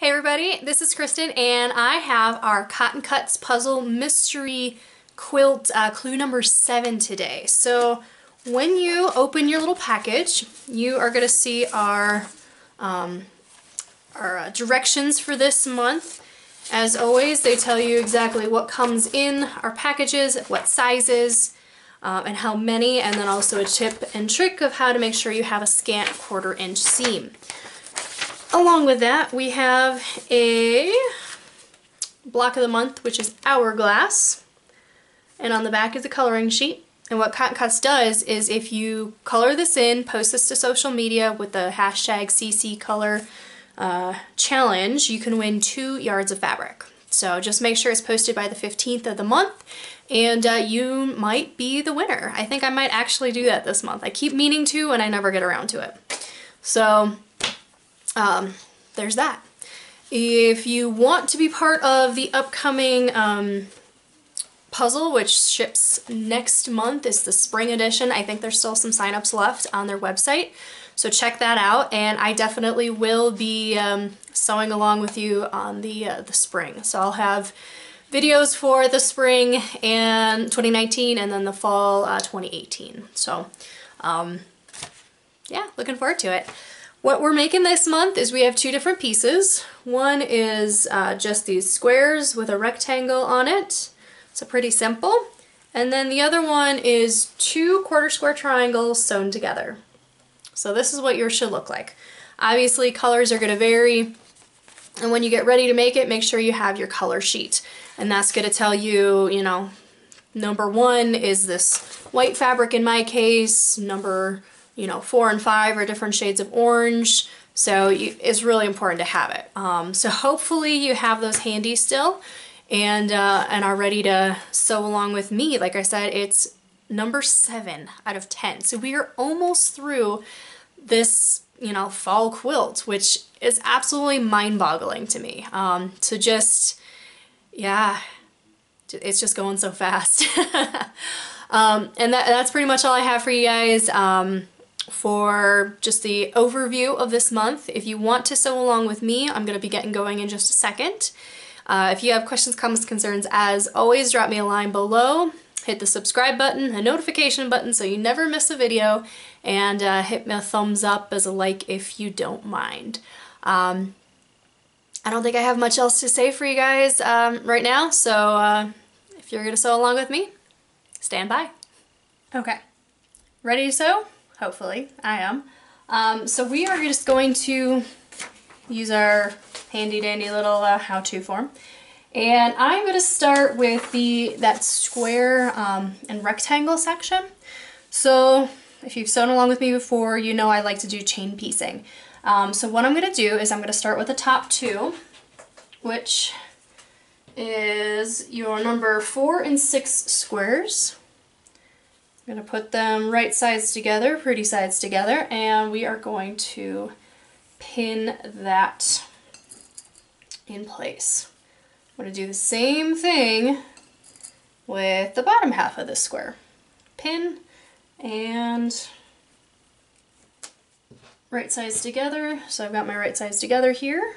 Hey everybody, this is Kristen and I have our Cotton Cuts Puzzle Mystery Quilt clue number 7 today. So when you open your little package, you are going to see our directions for this month. As always, they tell you exactly what comes in our packages, what sizes, and how many, and then also a tip and trick of how to make sure you have a scant 1/4 inch seam. Along with that, we have a block of the month, which is Hourglass, and on the back is a coloring sheet. And what Cotton Cuts does is if you color this in, post this to social media with the hashtag CCColor challenge, you can win 2 yards of fabric. So just make sure it's posted by the 15th of the month, and you might be the winner. I think I might actually do that this month. I keep meaning to, and I never get around to it. So there's that. If you want to be part of the upcoming puzzle, which ships next month, is the spring edition. I think there's still some signups left on their website, so check that out. And I definitely will be sewing along with you on the spring. So I'll have videos for the spring and 2019, and then the fall 2018. So yeah, looking forward to it. What we're making this month is we have 2 different pieces. One is just these squares with a rectangle on it. So pretty simple. And then the other one is 2 1/4 square triangles sewn together. So this is what yours should look like. Obviously colors are going to vary, and when you get ready to make it, make sure you have your color sheet. And that's going to tell you, you know, number 1 is this white fabric in my case, number 4 and 5 are different shades of orange, so it's really important to have it. So hopefully you have those handy still, and are ready to sew along with me. Like I said, it's number 7 out of 10, so we are almost through this, fall quilt, which is absolutely mind-boggling to me. So just, yeah, it's just going so fast. And that's pretty much all I have for you guys. For just the overview of this month. If you want to sew along with me, I'm going to be getting going in just a second. If you have questions, comments, concerns, as always, drop me a line below. Hit the subscribe button, the notification button so you never miss a video, and hit me a thumbs up as a like if you don't mind. I don't think I have much else to say for you guys right now, so if you're going to sew along with me, stand by. Okay, ready to sew? Hopefully, I am. So we are just going to use our handy dandy little how-to form. And I'm going to start with that square and rectangle section. So if you've sewn along with me before, you know I like to do chain piecing. So what I'm going to do is I'm going to start with the top 2, which is your number 4 and 6 squares. I'm going to put them right sides together, pretty sides together, and we are going to pin that in place. I'm going to do the same thing with the bottom half of this square. Pin and right sides together. So I've got my right sides together here.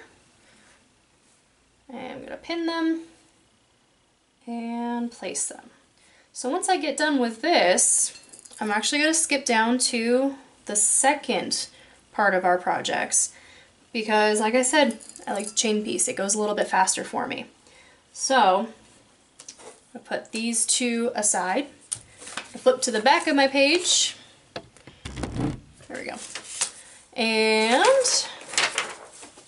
And I'm going to pin them and place them. So once I get done with this, I'm actually going to skip down to the second part of our projects because, like I said, I like to chain piece. It goes a little bit faster for me. So I'll put these 2 aside. I flip to the back of my page. There we go. And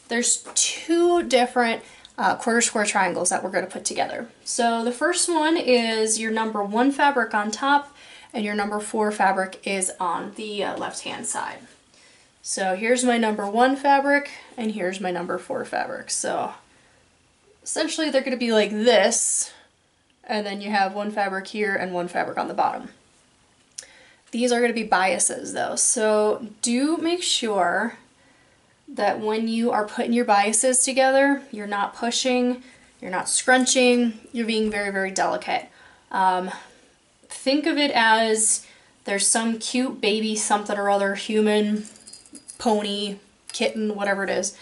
there's 2 different 1/4 square triangles that we're going to put together. So the first one is your number 1 fabric on top, and your number 4 fabric is on the left hand side. So here's my number 1 fabric, and here's my number 4 fabric. So essentially they're going to be like this, and then you have 1 fabric here and 1 fabric on the bottom. These are going to be biases though, so do make sure that when you are putting your biases together, you're not pushing, you're not scrunching, you're being very, very delicate. Think of it as there's some cute baby something or other, human, pony, kitten, whatever it is,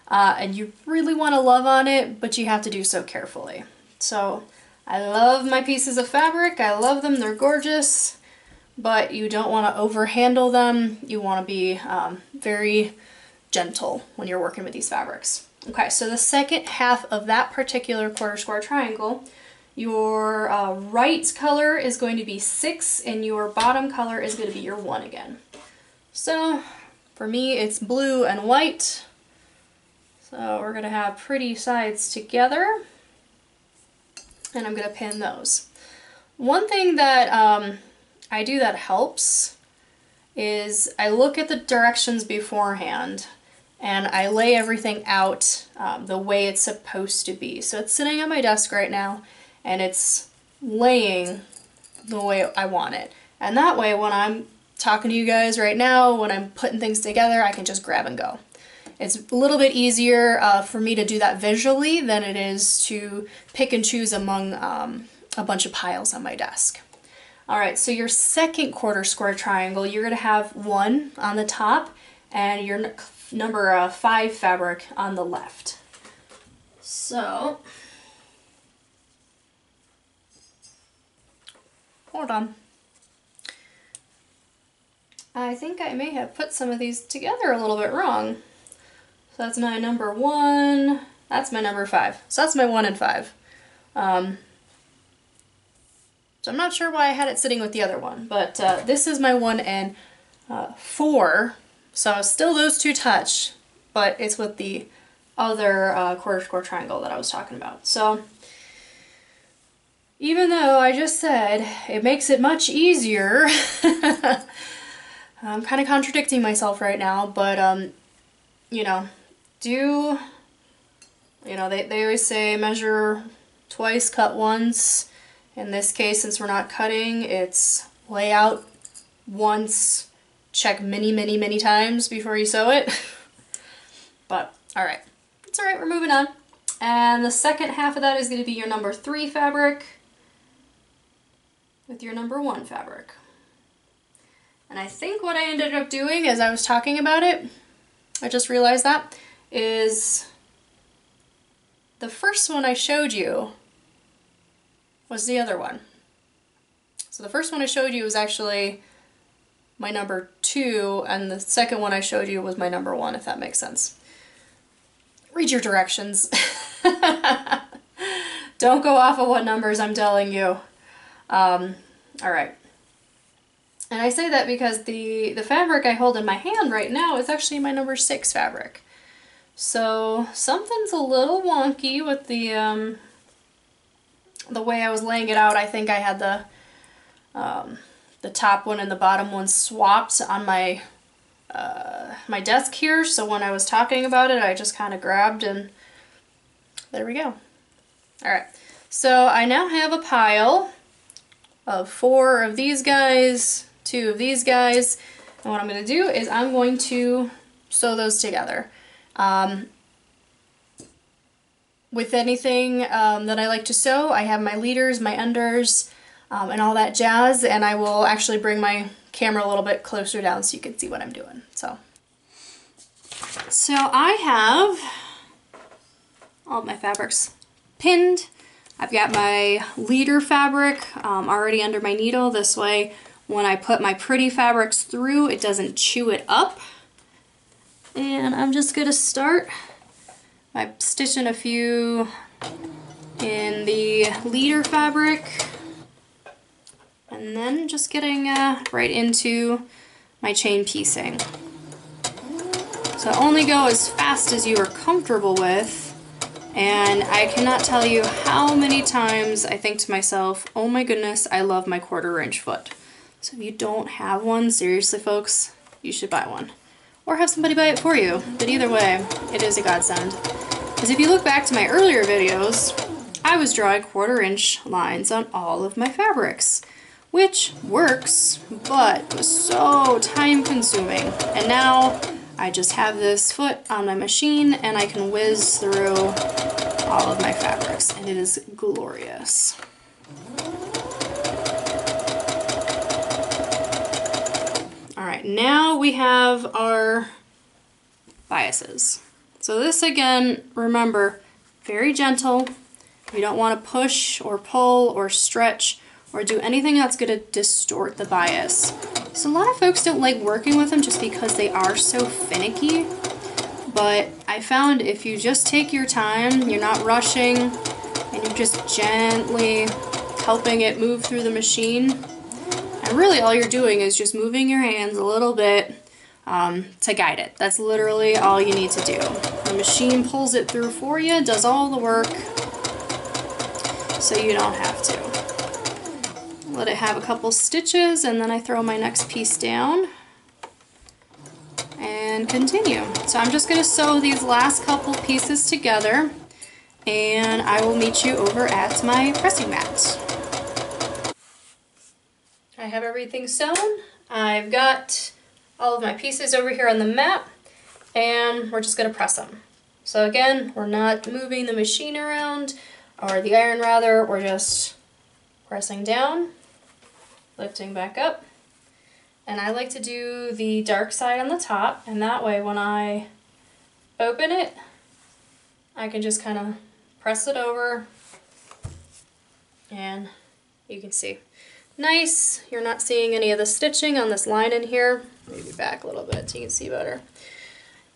and you really want to love on it, but you have to do so carefully. So I love my pieces of fabric. I love them. They're gorgeous, but you don't want to overhandle them. You want to be very gentle when you're working with these fabrics. Okay, so the second half of that particular quarter square triangle, your right color is going to be 6 and your bottom color is going to be your 1 again. So for me it's blue and white. So we're going to have pretty sides together, and I'm going to pin those. One thing that I do that helps is I look at the directions beforehand and I lay everything out the way it's supposed to be. So it's sitting on my desk right now and it's laying the way I want it. And that way when I'm talking to you guys right now, when I'm putting things together, I can just grab and go. It's a little bit easier for me to do that visually than it is to pick and choose among a bunch of piles on my desk. Alright, so your second quarter square triangle, you're going to have 1 on the top and your number 5 fabric on the left. So, hold on. I think I may have put some of these together a little bit wrong. So that's my number 1, that's my number 5. So that's my 1 and 5. So I'm not sure why I had it sitting with the other one, but this is my 1 and 4. So still those two touch, but it's with the other quarter square triangle that I was talking about. So even though I just said it makes it much easier, I'm kind of contradicting myself right now, but you know, they always say measure twice, cut once. In this case, since we're not cutting, it's lay out once, check many, many, many times before you sew it. But, alright. It's alright, we're moving on. And the second half of that is going to be your number 3 fabric with your number 1 fabric. And I think what I ended up doing as I was talking about it, I just realized that, is the first one I showed you was the other one. So the first one I showed you was actually my number 2, and the second one I showed you was my number 1, if that makes sense. Read your directions. Don't go off of what numbers I'm telling you. Alright. And I say that because the fabric I hold in my hand right now is actually my number 6 fabric. So something's a little wonky with the way I was laying it out. I think I had the top one and the bottom one swapped on my my desk here, so when I was talking about it I just kind of grabbed and there we go. Alright, so I now have a pile of 4 of these guys, 2 of these guys, and what I'm going to do is I'm going to sew those together. With anything that I like to sew, I have my leaders, my unders, and all that jazz, and I will actually bring my camera a little bit closer down so you can see what I'm doing. So I have all of my fabrics pinned. I've got my leader fabric already under my needle. This way, when I put my pretty fabrics through, it doesn't chew it up. And I'm just going to start by stitching a few in the leader fabric, and then just getting right into my chain piecing. So only go as fast as you are comfortable with, and I cannot tell you how many times I think to myself, oh my goodness, I love my 1/4 inch foot. So if you don't have one, seriously folks, you should buy one. Or have somebody buy it for you. But either way, it is a godsend. Because if you look back to my earlier videos, I was drawing 1/4 inch lines on all of my fabrics. Which works, but was so time consuming. And now I just have this foot on my machine and I can whiz through all of my fabrics, and it is glorious. Alright, now we have our biases. So this again, remember, very gentle. You don't want to push or pull or stretch or do anything that's going to distort the bias. So a lot of folks don't like working with them just because they are so finicky. But I found if you just take your time, you're not rushing, and you're just gently helping it move through the machine, and really all you're doing is just moving your hands a little bit to guide it. That's literally all you need to do. The machine pulls it through for you, does all the work, so you don't have to. Let it have a couple stitches, and then I throw my next piece down and continue. So I'm just going to sew these last couple pieces together, and I will meet you over at my pressing mat. I have everything sewn. I've got all of my pieces over here on the mat, and we're just going to press them. So again, we're not moving the machine around, or the iron rather, we're just pressing down, lifting back up. And I like to do the dark side on the top, and that way when I open it, I can just kind of press it over, and you can see. Nice, you're not seeing any of the stitching on this line in here. Maybe back a little bit so you can see better.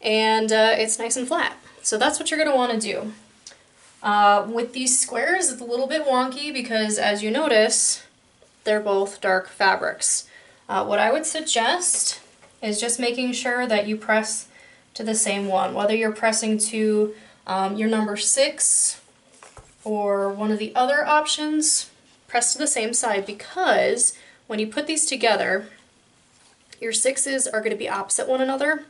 And it's nice and flat. So that's what you're going to want to do. With these squares, it's a little bit wonky because, as you notice, they're both dark fabrics. What I would suggest is just making sure that you press to the same one, whether you're pressing to your number 6 or one of the other options, press to the same side, because when you put these together, your 6s are going to be opposite one another,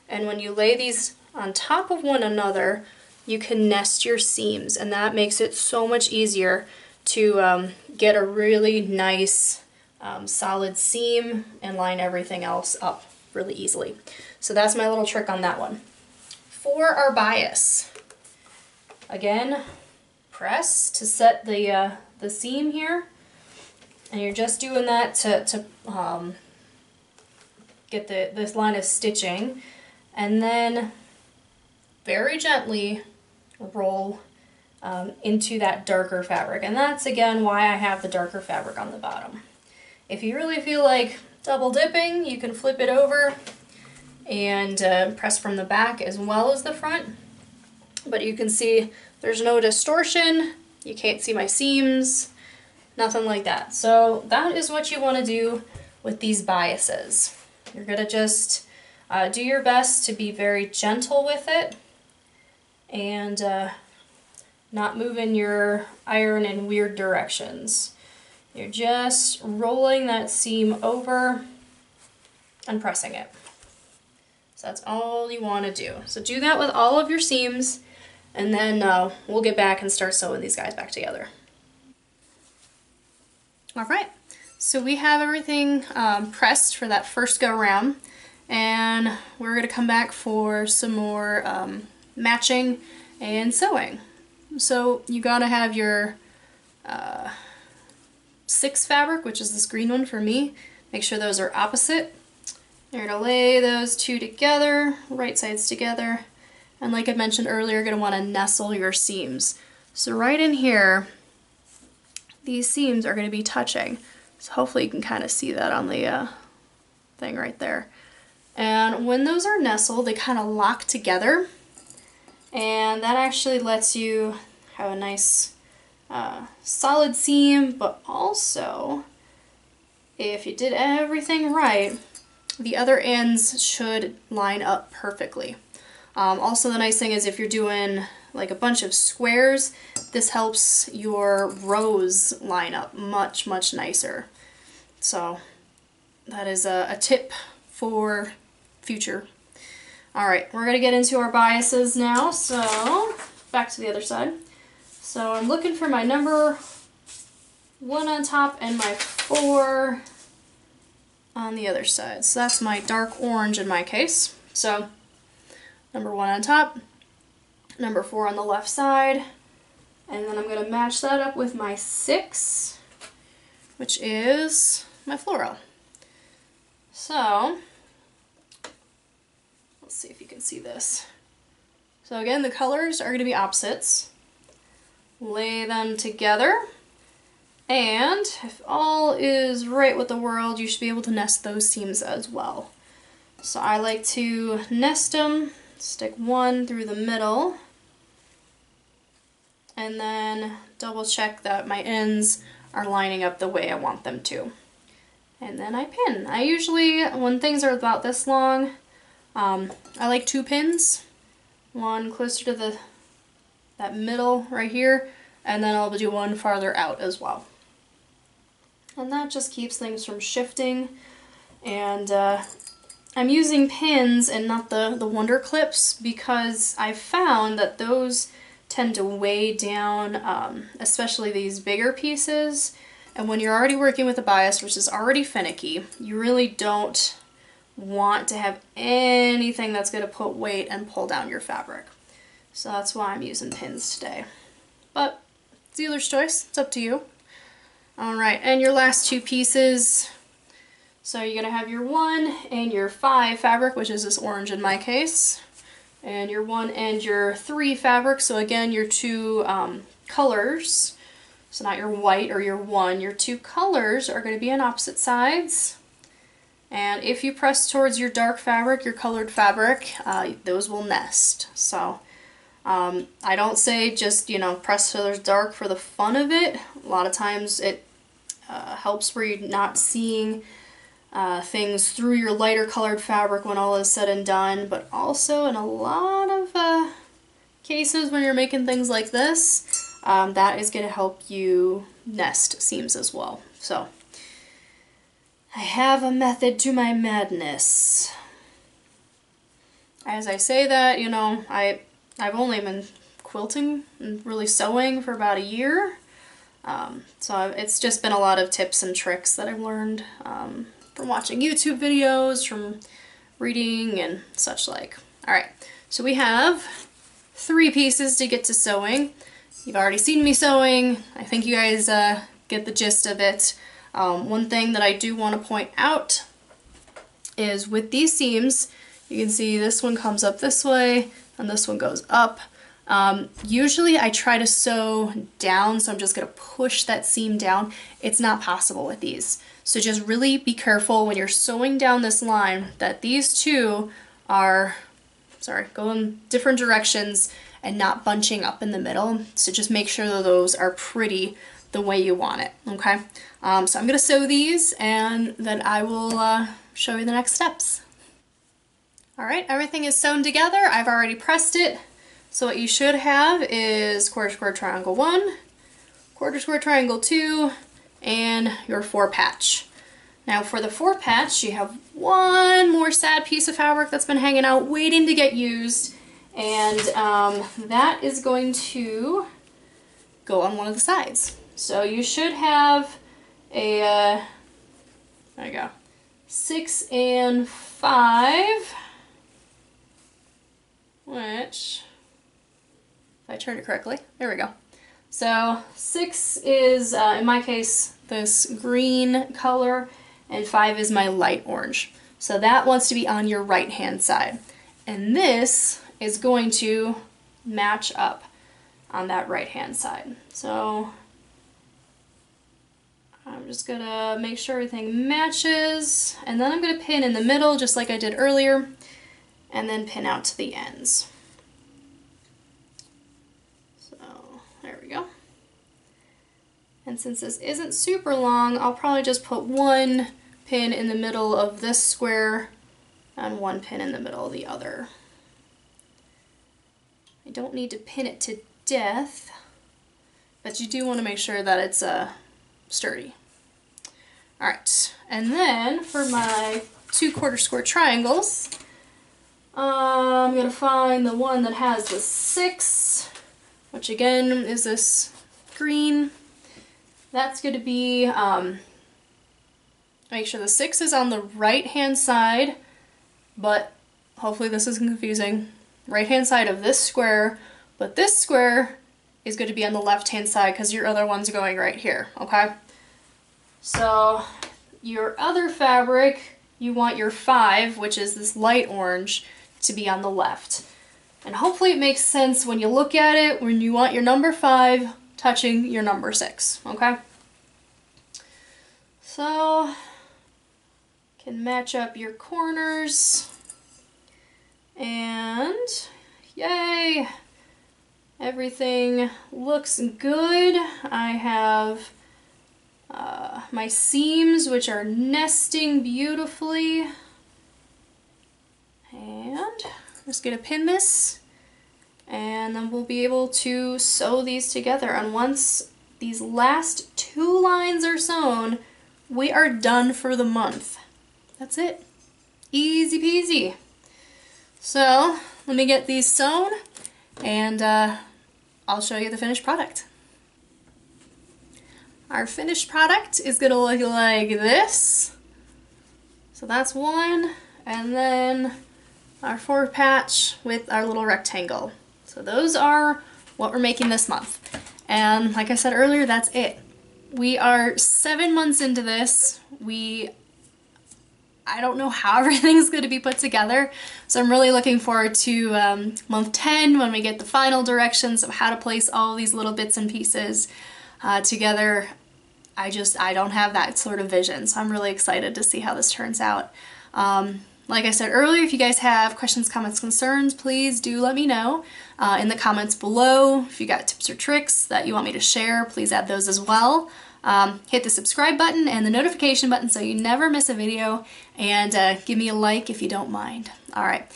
and when you lay these on top of one another, you can nest your seams, and that makes it so much easier to get a really nice solid seam and line everything else up really easily. So that's my little trick on that one. For our bias, again, press to set the seam here, and you're just doing that to get this line of stitching, and then very gently roll into that darker fabric. And that's again why I have the darker fabric on the bottom. If you really feel like double dipping, you can flip it over and press from the back as well as the front. But you can see there's no distortion, you can't see my seams, nothing like that. So that is what you want to do with these biases. You're going to just do your best to be very gentle with it and not moving your iron in weird directions. You're just rolling that seam over and pressing it. So that's all you want to do. So do that with all of your seams, and then we'll get back and start sewing these guys back together. Alright, so we have everything pressed for that first go round, and we're going to come back for some more matching and sewing. So you got to have your 6 fabric, which is this green one for me. Make sure those are opposite. You're going to lay those two together, right sides together, and like I mentioned earlier, you're going to want to nestle your seams. So right in here, these seams are going to be touching. So hopefully you can kind of see that on the thing right there. And when those are nestled, they kind of lock together, and that actually lets you have a nice solid seam, but also if you did everything right, the other ends should line up perfectly. Also, the nice thing is if you're doing like a bunch of squares, this helps your rows line up much, much nicer. So that is a tip for future. Alright, we're going to get into our biases now, so back to the other side. So I'm looking for my number 1 on top and my 4 on the other side. So that's my dark orange in my case. So number 1 on top, number 4 on the left side, and then I'm going to match that up with my 6, which is my floral. So let's see if you can see this. So again, the colors are going to be opposites. Lay them together, and if all is right with the world, you should be able to nest those seams as well. So I like to nest them, stick one through the middle, and then double check that my ends are lining up the way I want them to. And then I pin. I usually, when things are about this long, I like 2 pins. One closer to that middle right here, and then I'll do one farther out as well. And that just keeps things from shifting. And I'm using pins and not the Wonder Clips because I've found that those tend to weigh down, especially these bigger pieces. And when you're already working with a bias, which is already finicky, you really don't want to have anything that's going to put weight and pull down your fabric. So that's why I'm using pins today. But it's dealer's choice, it's up to you. Alright, and your last 2 pieces. So you're going to have your 1 and your 5 fabric, which is this orange in my case. And your 1 and your 3 fabric, so again your 2 colors. So not your white or your 1, your 2 colors are going to be on opposite sides. And if you press towards your dark fabric, your colored fabric, those will nest. So I don't say just, you know, press to the dark for the fun of it. A lot of times it helps where you're not seeing things through your lighter colored fabric when all is said and done. But also in a lot of cases when you're making things like this, that is going to help you nest seams as well. So I have a method to my madness. As I say that, you know, I've only been quilting and really sewing for about a year. So it's just been a lot of tips and tricks that I've learned from watching YouTube videos, from reading and such like. Alright, so we have 3 pieces to get to sewing. You've already seen me sewing. I think you guys get the gist of it. One thing that I do want to point out is with these seams, you can see this one comes up this way and this one goes up. Usually I try to sew down, so I'm just going to push that seam down. It's not possible with these. So just really be careful when you're sewing down this line that these 2 are, going different directions and not bunching up in the middle. So just make sure that those are pretty the way you want it, okay? So I'm going to sew these and then I will show you the next steps. Alright, everything is sewn together. I've already pressed it. So what you should have is quarter square triangle 1, quarter square triangle 2, and your 4 patch. Now for the 4 patch, you have one more sad piece of fabric that's been hanging out waiting to get used, and that is going to go on one of the sides. So you should have a, there you go, 6 and 5, which, if I turn it correctly, there we go. So 6 is, in my case, this green color, and 5 is my light orange. So that wants to be on your right hand side. And this is going to match up on that right hand side. So I'm just gonna make sure everything matches, and then I'm gonna pin in the middle just like I did earlier, and then pin out to the ends. So there we go. And since this isn't super long, I'll probably just put 1 pin in the middle of this square and 1 pin in the middle of the other. I don't need to pin it to death, but you do want to make sure that it's sturdy. Alright, and then for my 2 quarter square triangles, I'm going to find the one that has the 6, which again is this green. That's going to be, make sure the 6 is on the right hand side, but hopefully this isn't confusing. Right hand side of this square, but this square is going to be on the left hand side because your other one's going right here, okay? So your other fabric, you want your 5, which is this light orange, to be on the left. And hopefully it makes sense when you look at it, when you want your number 5 touching your number 6, okay? So, can match up your corners, and yay! Everything looks good. I have my seams, which are nesting beautifully. And I'm just going to pin this, and then we'll be able to sew these together. And once these last 2 lines are sewn, we are done for the month. That's it. Easy peasy. So let me get these sewn, and I'll show you the finished product. Our finished product is going to look like this. So that's one, and then our 4 patch with our little rectangle. So those are what we're making this month. And like I said earlier, that's it. We are 7 months into this. I don't know how everything's going to be put together, so I'm really looking forward to month 10 when we get the final directions of how to place all these little bits and pieces together. I don't have that sort of vision, so I'm really excited to see how this turns out. Like I said earlier, if you guys have questions, comments, concerns, please do let me know in the comments below. If you got tips or tricks that you want me to share, please add those as well. Hit the subscribe button and the notification button so you never miss a video, and give me a like if you don't mind. Alright,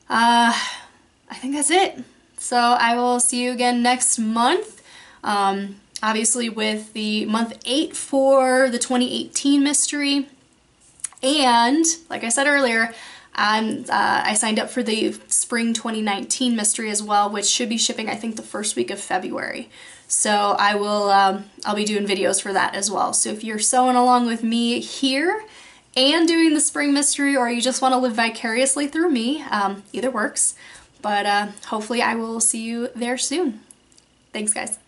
I think that's it. So I will see you again next month, obviously with the month 8 for the 2018 mystery, and like I said earlier, I signed up for the spring 2019 mystery as well, which should be shipping I think the first week of February. So I will, I'll be doing videos for that as well. So if you're sewing along with me here and doing the spring mystery, or you just want to live vicariously through me, either works. But hopefully I will see you there soon. Thanks, guys.